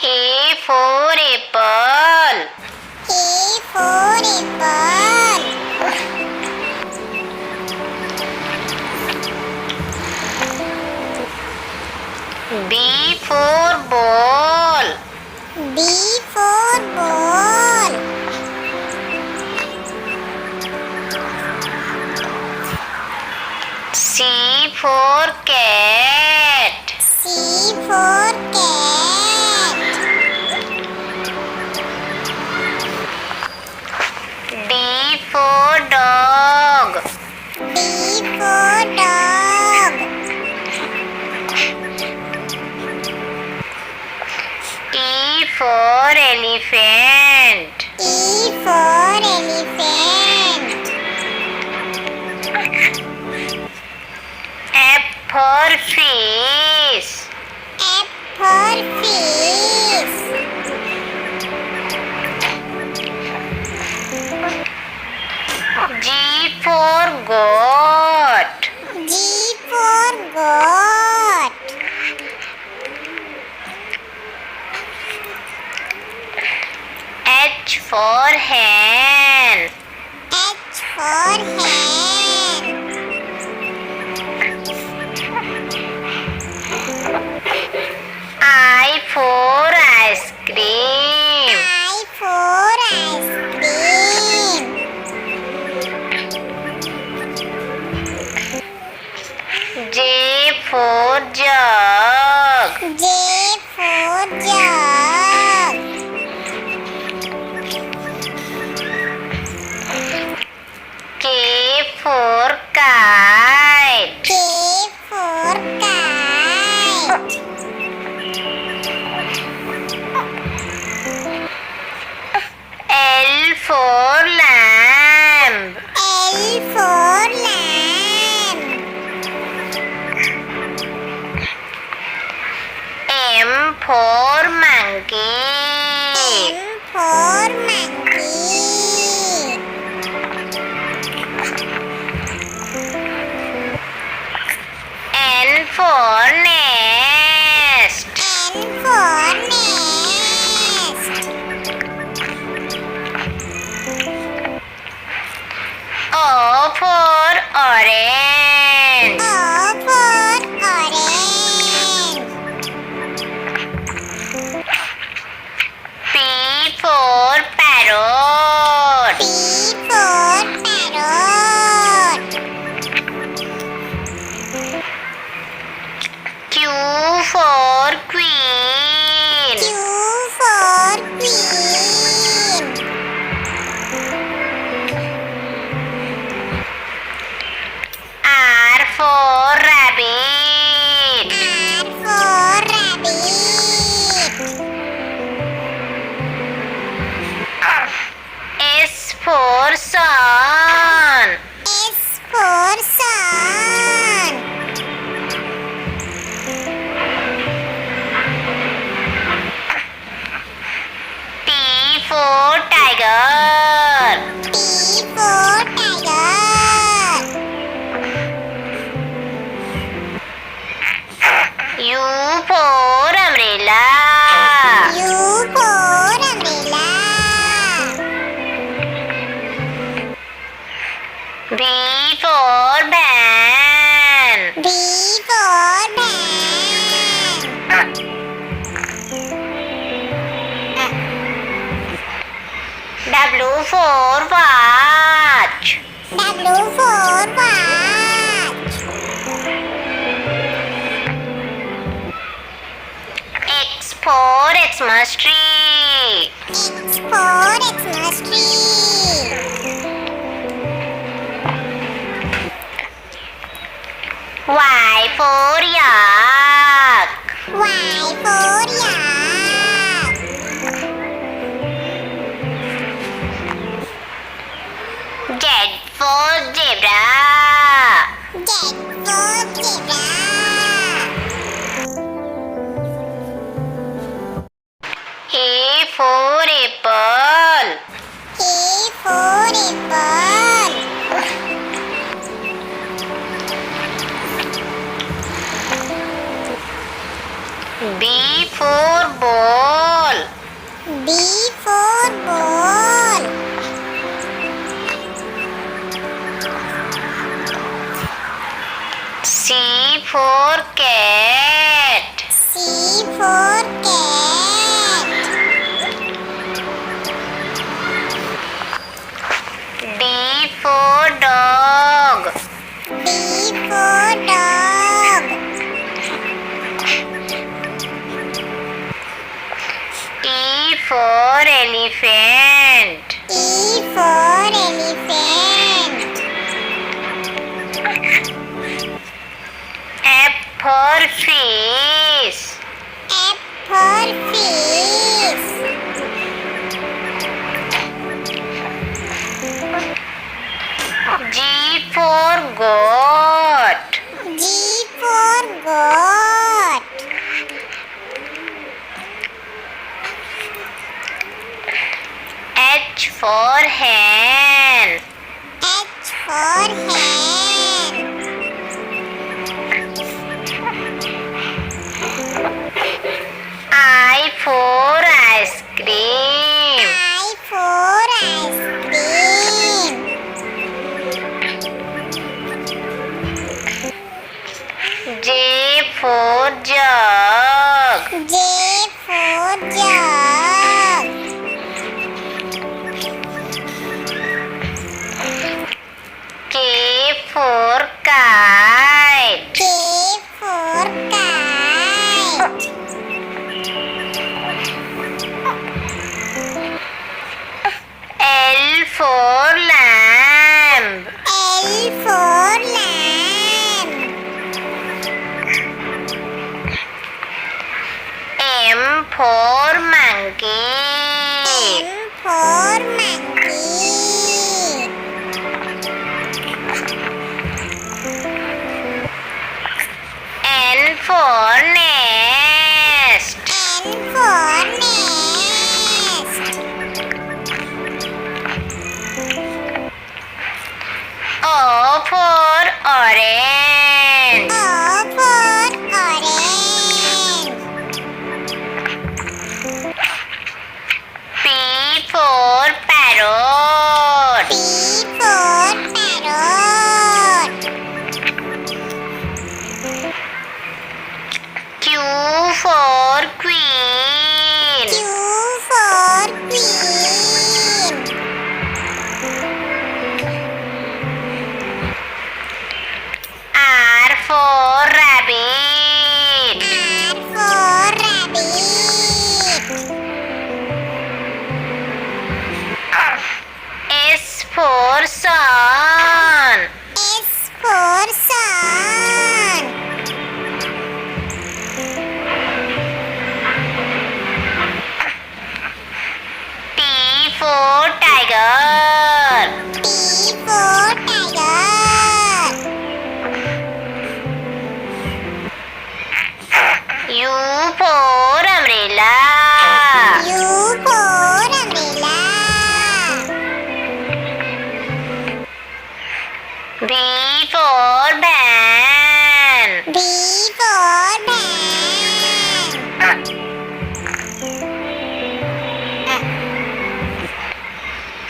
A for apple. A for apple. B for ball. B for ball. C for cat. C for cat. D for dog. D for dog. E for elephant. E for elephant. F for fish. F for fish. G for goat. G for goat. H for hen. H for hen. I for ice cream. I for ice cream. J for jug. J for jug. K for kite. K for kite. L for lamb. L for lamb. M for monkey. M for monkey. N for nest. N for nest. O for orange. O for orange. P for parrot. P for parrot. Q for queen. Q for queen. R for rabbit. R for rabbit. S for sun. S for sun. T for tiger. T for tiger. U for umbrella. U for umbrella. B for ban. B for ban. W for watch. W for watch. X for Xmas tree. X for Xmas tree. Y for yak. Y for yak. Z for zebra. Z for zebra. A for apple. A for apple. B for ball. for elephant. E for elephant. F for fish. F for fish. G for goat. G for goat. H for hen. H for hen. I for ice cream. I for ice cream. J for jug. J for jug. K for kite. K for kite. L for lamb. L for lamb. M for monkey. M for monkey. N for nest. N for nest. O for orange. O for orange. P for parrot. P for parrot. Q for queen. Q for queen. R for rabbit. R for rabbit. S for sun. S for sun. T for tiger. T for tiger. U for umbrella. U for umbrella. B for ban. B for ban.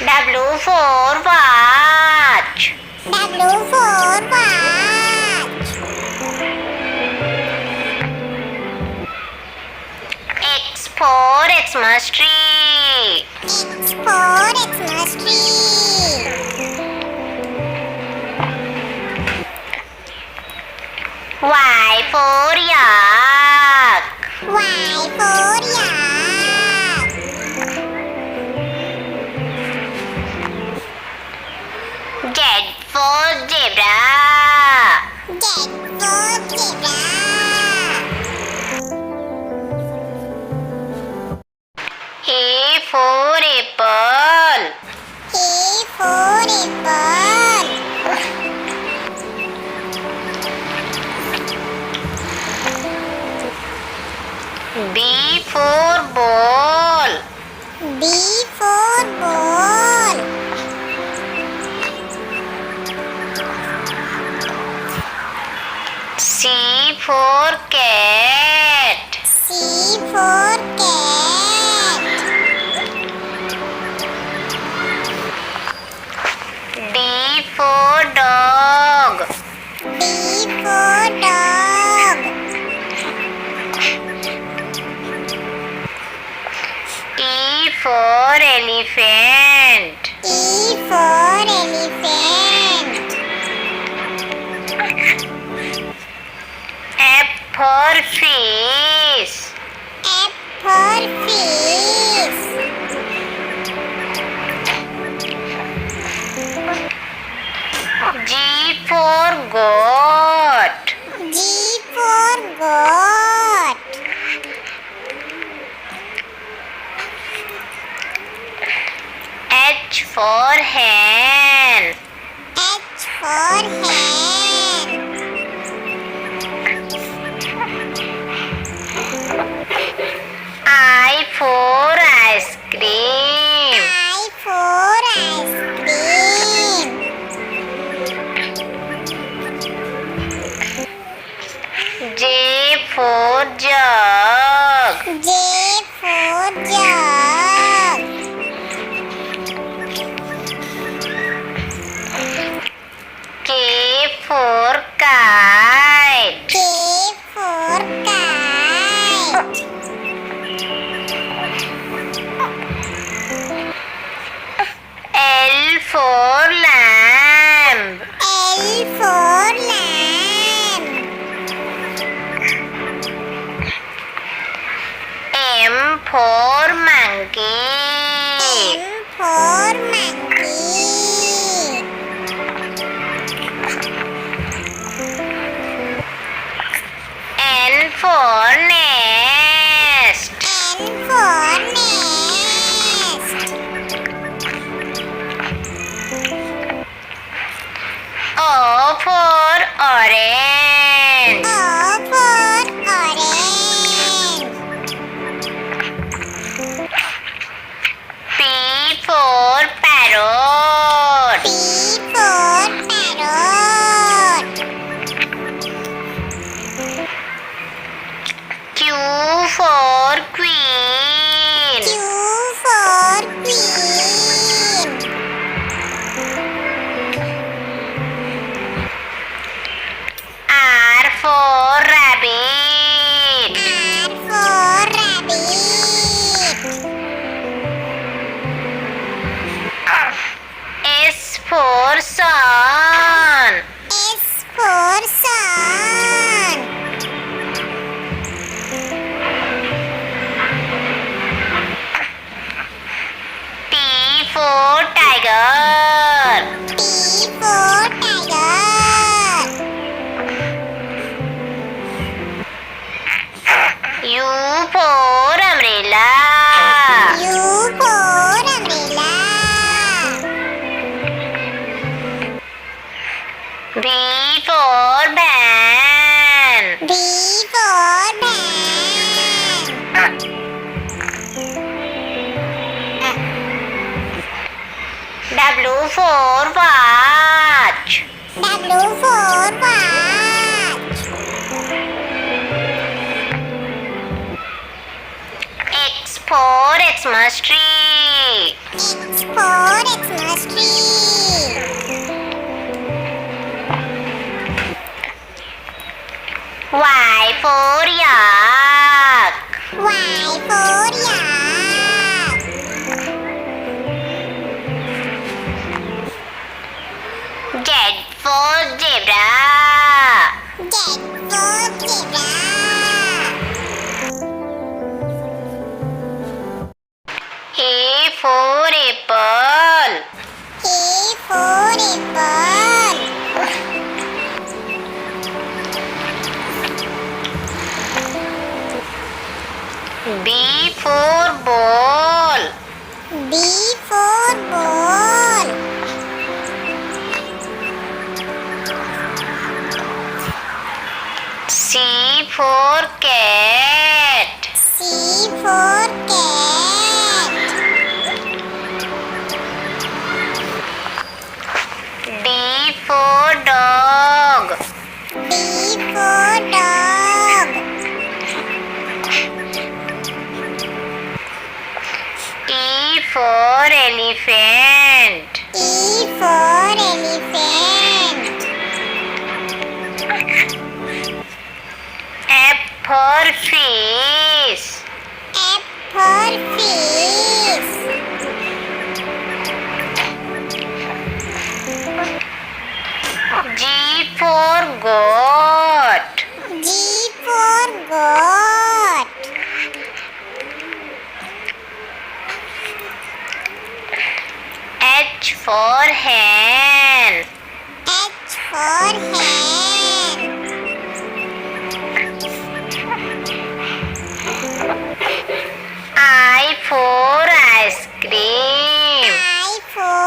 W for watch. W for watch. X for Xmas tree. X for Xmas tree. Y for yak. Y for yak. Z for zebra. Z for zebra. A for apple. A for apple. B for ball. B for ball. C for cat. C for cat. D for dog. D for dog. E for elephant. E for elephant. F for fish. F for fish. for hen. H for hen. I for ice cream. I for ice cream. J for jug. J for jug. K for kite. K for kite. L for lamb. L for lamb. M for monkey. M for monkey. N for nest. N for nest. O for orange. O for orange. P for parrot. P for parrot. Q for queen. Q for queen. R for rabbit. R for rabbit. S for sun. S for sun. T for tiger. T for tiger. U for umbrella. U for umbrella. V for van. B for van. W for watch. W for watch. X for Xmas tree. X for Xmas tree. Y for yak. Y for yak. Z for zebra. Z for zebra. A for apple. A for apple. B for ball. B for ball. C for cat. C for cat. D for dog. D for dog. E for elephant. E for elephant. F for fish. F for fish. G for goat. G for goat. H for hen. H for hen. I for ice cream. I for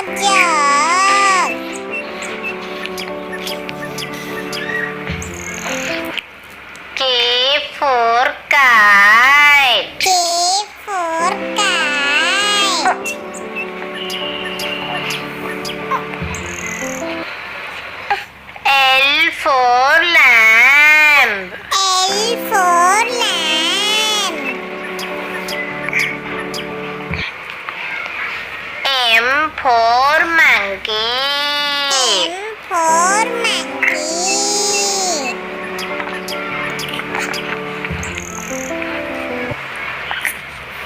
jug. K for kite. K for kite. L for lamb. L for lamb. M for monkey. M for monkey.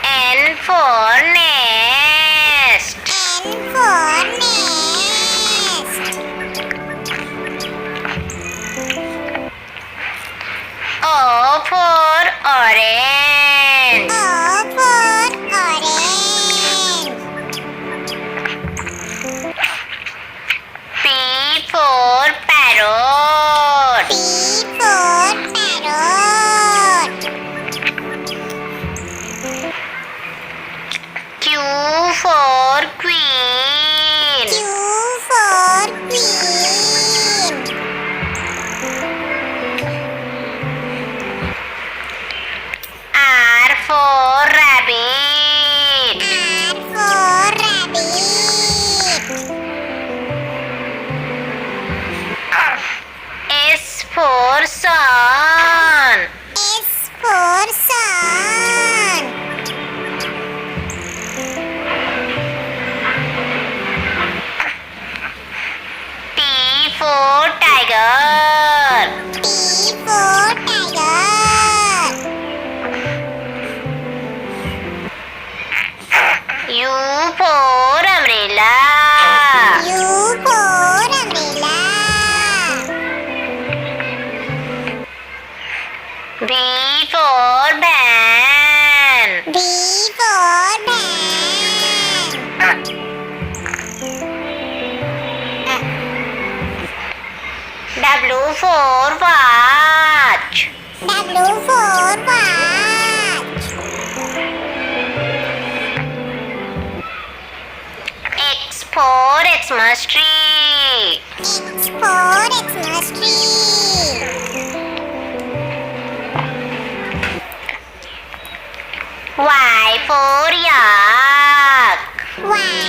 N for nest. N for nest. O for orange. O for orange. P for parrot. P for parrot. Q for queen. Q for queen. R for rabbit. R for rabbit. S for sun. S for sun. T for tiger. T for tiger. U for umbrella. U for umbrella. B for van. B for van. W for watch. W for watch. X for Xmas tree. X for Xmas tree. Y Y for yak. Y